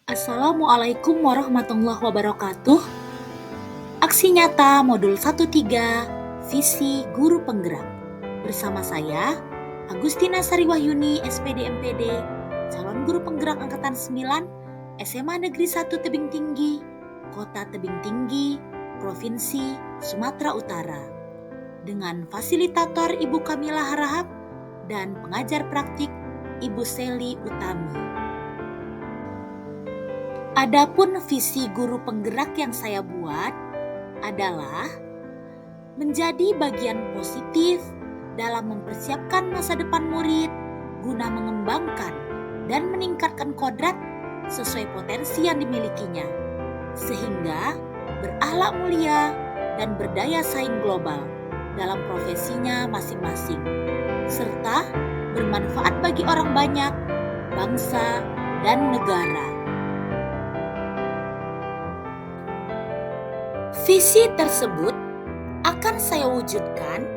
Assalamualaikum warahmatullahi wabarakatuh. Aksi nyata modul 13 Visi Guru Penggerak. Bersama saya, Agustina Sariwahyuni, SPD MPD, calon guru penggerak angkatan 9, SMA Negeri 1 Tebing Tinggi, Kota Tebing Tinggi, Provinsi Sumatera Utara. Dengan fasilitator Ibu Kamila Harahap dan pengajar praktik Ibu Seli Utami. Adapun visi guru penggerak yang saya buat adalah menjadi bagian positif dalam mempersiapkan masa depan murid guna mengembangkan dan meningkatkan kodrat sesuai potensi yang dimilikinya, sehingga berakhlak mulia dan berdaya saing global dalam profesinya masing-masing, serta bermanfaat bagi orang banyak, bangsa, dan negara. Visi tersebut akan saya wujudkan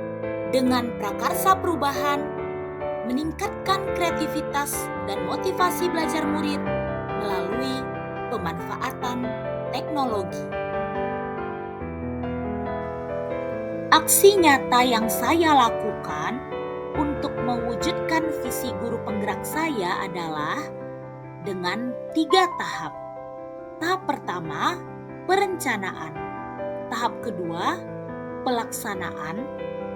dengan prakarsa perubahan, meningkatkan kreativitas dan motivasi belajar murid melalui pemanfaatan teknologi. Aksi nyata yang saya lakukan untuk mewujudkan visi guru penggerak saya adalah dengan 3 tahap. Tahap pertama, perencanaan. Tahap kedua, pelaksanaan,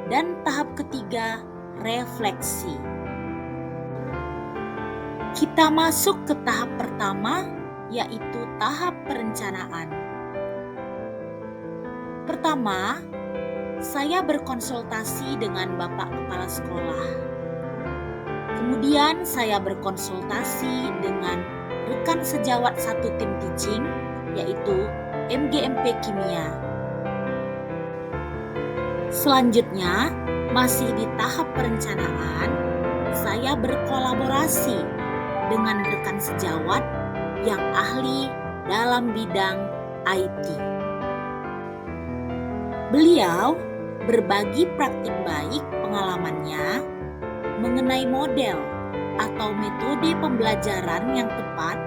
dan tahap ketiga, refleksi. Kita masuk ke tahap pertama, yaitu tahap perencanaan. Pertama, saya berkonsultasi dengan Bapak Kepala Sekolah. Kemudian saya berkonsultasi dengan rekan sejawat satu tim teaching, yaitu MGMP Kimia. Selanjutnya, masih di tahap perencanaan, saya berkolaborasi dengan rekan sejawat yang ahli dalam bidang IT. Beliau berbagi praktik baik pengalamannya mengenai model atau metode pembelajaran yang tepat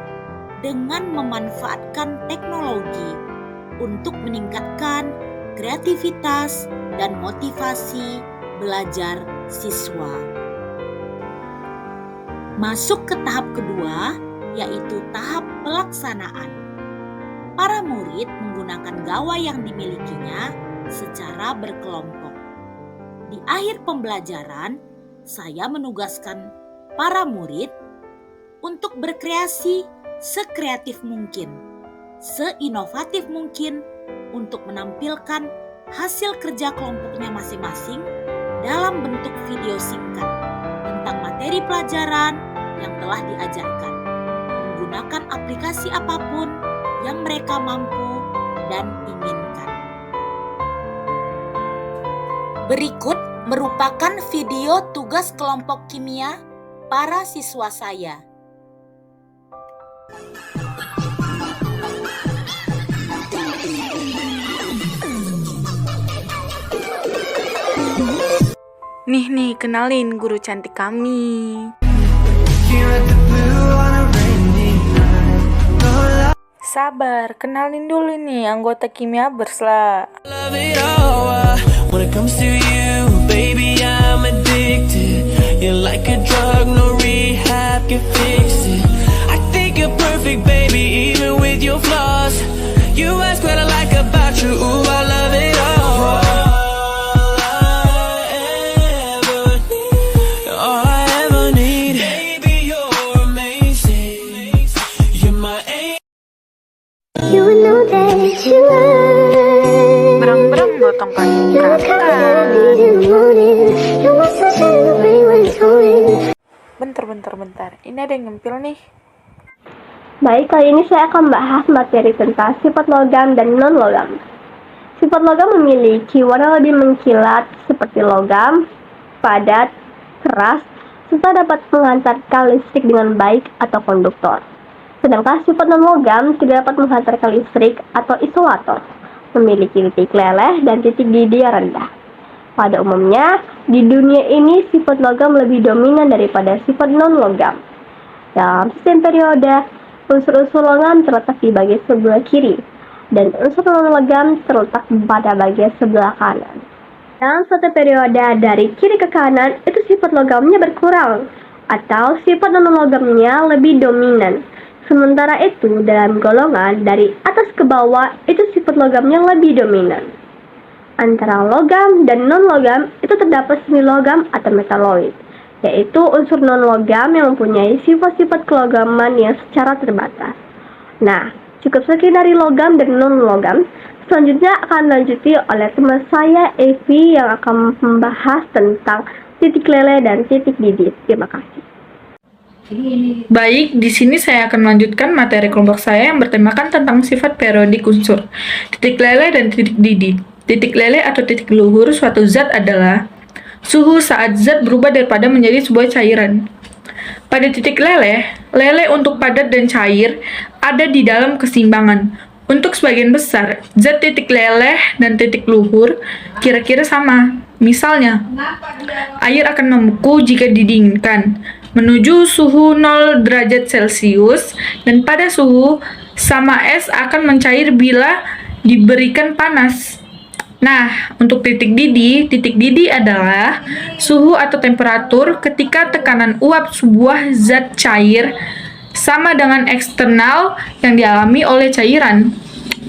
dengan memanfaatkan teknologi untuk meningkatkan kreativitas dan motivasi belajar siswa. Masuk ke tahap kedua, yaitu tahap pelaksanaan. Para murid menggunakan gawai yang dimilikinya secara berkelompok. Di akhir pembelajaran, saya menugaskan para murid untuk berkreasi sekreatif mungkin, seinovatif mungkin untuk menampilkan hasil kerja kelompoknya masing-masing dalam bentuk video singkat tentang materi pelajaran yang telah diajarkan, menggunakan aplikasi apapun yang mereka mampu dan inginkan. Berikut merupakan video tugas kelompok kimia para siswa saya. Nih, kenalin guru cantik kami. Sabar, kenalin dulu nih anggota kimia bersla. Berang-berang gotong kaki Bentar. Ini ada yang ngempil nih. Baik, kali ini saya akan membahas materi tentang sifat logam dan non-logam. Sifat logam memiliki warna lebih mengkilat seperti logam, padat, keras, serta dapat menghantarkan listrik dengan baik atau konduktor. Sedangkan sifat non-logam tidak dapat menghantarkan listrik atau isolator, memiliki titik leleh dan titik didih rendah. Pada umumnya, di dunia ini sifat logam lebih dominan daripada sifat non-logam. Dalam sistem periode, Unsur-unsur logam terletak di bagian sebelah kiri, dan unsur non-logam terletak pada bagian sebelah kanan. Dalam suatu periode dari kiri ke kanan, itu sifat logamnya berkurang, atau sifat non-logamnya lebih dominan. Sementara itu, dalam golongan dari atas ke bawah, itu sifat logamnya lebih dominan. Antara logam dan non-logam itu terdapat semi logam atau metaloid, yaitu unsur non-logam yang mempunyai sifat-sifat kelogaman yang secara terbatas. Nah, cukup sekian dari logam dan non-logam. Selanjutnya akan dilanjuti oleh teman saya, Evi, yang akan membahas tentang titik lele dan titik didit. Terima kasih. Baik, di sini saya akan melanjutkan materi kelompok saya yang bertemakan tentang sifat periodik unsur, titik lele dan titik didit. Titik lele atau titik luhur suatu zat adalah suhu saat zat berubah daripada menjadi sebuah cairan. Pada titik lele, lele untuk padat dan cair ada di dalam keseimbangan. Untuk sebagian besar, zat titik leleh dan titik luhur kira-kira sama. Misalnya, air akan membeku jika didinginkan menuju suhu 0 derajat Celcius, dan pada suhu sama es akan mencair bila diberikan panas. Nah, untuk titik didih adalah suhu atau temperatur ketika tekanan uap sebuah zat cair sama dengan eksternal yang dialami oleh cairan.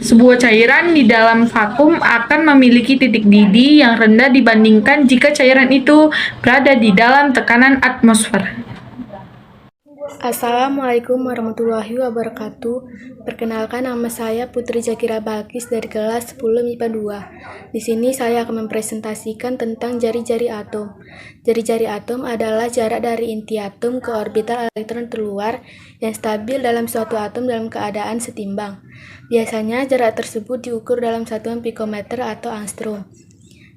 Sebuah cairan di dalam vakum akan memiliki titik didih yang rendah dibandingkan jika cairan itu berada di dalam tekanan atmosfer. Assalamualaikum warahmatullahi wabarakatuh. Perkenalkan, nama saya Putri Zakira Balkis dari kelas 10 MIPA 2. Di sini saya akan mempresentasikan tentang jari-jari atom. Jari-jari atom adalah jarak dari inti atom ke orbital elektron terluar yang stabil dalam suatu atom dalam keadaan setimbang. Biasanya jarak tersebut diukur dalam satuan pikometer atau angstrom.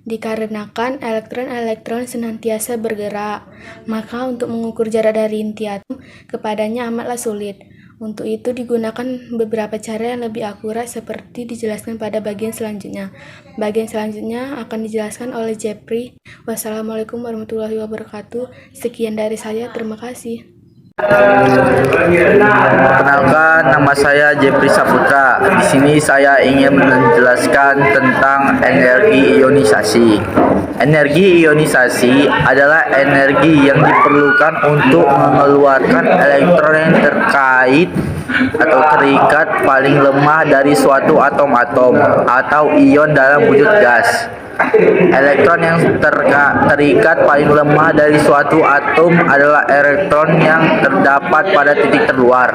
Dikarenakan elektron-elektron senantiasa bergerak, maka untuk mengukur jarak dari inti atom kepadanya amatlah sulit. Untuk itu digunakan beberapa cara yang lebih akurat seperti dijelaskan pada bagian selanjutnya. Bagian selanjutnya akan dijelaskan oleh Jeffrey. Wassalamualaikum warahmatullahi wabarakatuh. Sekian dari saya, terima kasih. Perkenalkan, nama saya Jeffrey Saputra. Di sini saya ingin menjelaskan tentang energi ionisasi. Energi ionisasi adalah energi yang diperlukan untuk mengeluarkan elektron yang terkait atau terikat paling lemah dari suatu atom-atom atau ion dalam wujud gas. Elektron yang terikat paling lemah dari suatu atom adalah elektron yang terdapat pada titik terluar.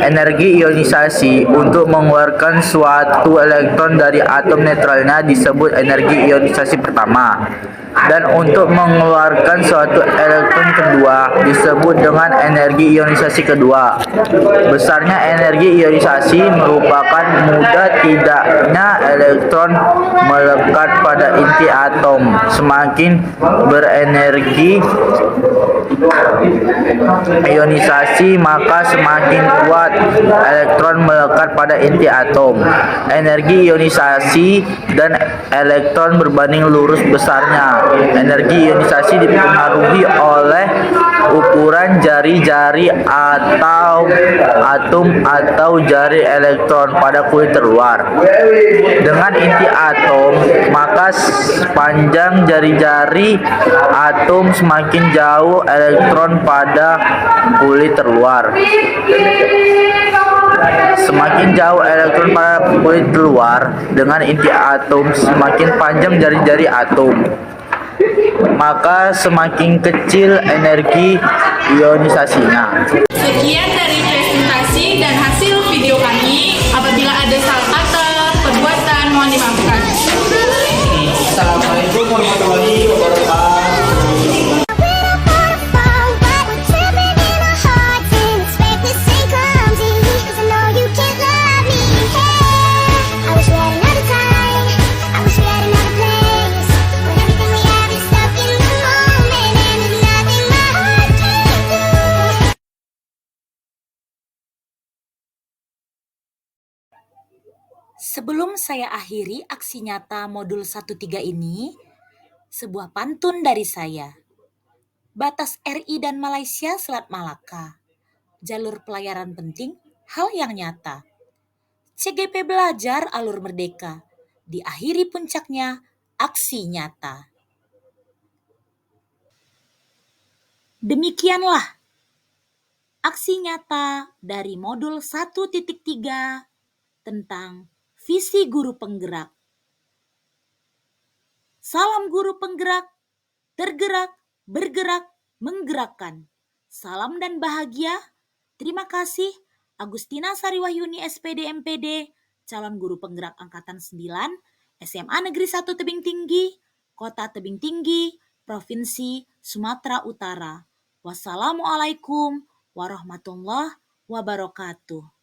Energi ionisasi untuk mengeluarkan suatu elektron dari atom netralnya disebut energi ionisasi pertama. Dan untuk mengeluarkan suatu elektron kedua disebut dengan energi ionisasi kedua. Besarnya energi ionisasi merupakan mudah tidaknya elektron melekat pada inti atom. Semakin berenergi ionisasi maka semakin kuat elektron melekat pada inti atom. Energi ionisasi dan elektron berbanding lurus besarnya. Energi ionisasi dipengaruhi oleh ukuran jari-jari atau atom atau jari elektron pada kulit terluar. Dengan inti atom, maka panjang jari-jari atom semakin jauh elektron pada kulit terluar. Semakin jauh elektron pada kulit terluar dengan inti atom, semakin panjang jari-jari atom, maka semakin kecil energi ionisasinya. Sekian dari presentasi dan hasil video kami. Apabila ada salah kata, perbuatan, mohon dimaafkan. Assalamualaikum warahmatullahi wabarakatuh. Sebelum saya akhiri aksi nyata modul 13 ini, sebuah pantun dari saya. Batas RI dan Malaysia Selat Malaka. Jalur pelayaran penting hal yang nyata. CGP Belajar Alur Merdeka, diakhiri puncaknya aksi nyata. Demikianlah aksi nyata dari modul 1.3 tentang visi guru penggerak. Salam guru penggerak, tergerak, bergerak, menggerakkan. Salam dan bahagia. Terima kasih. Agustina Sariwahyuni SPD MPD, calon guru penggerak angkatan 9, SMA Negeri 1 Tebing Tinggi, Kota Tebing Tinggi, Provinsi Sumatera Utara. Wassalamualaikum warahmatullahi wabarakatuh.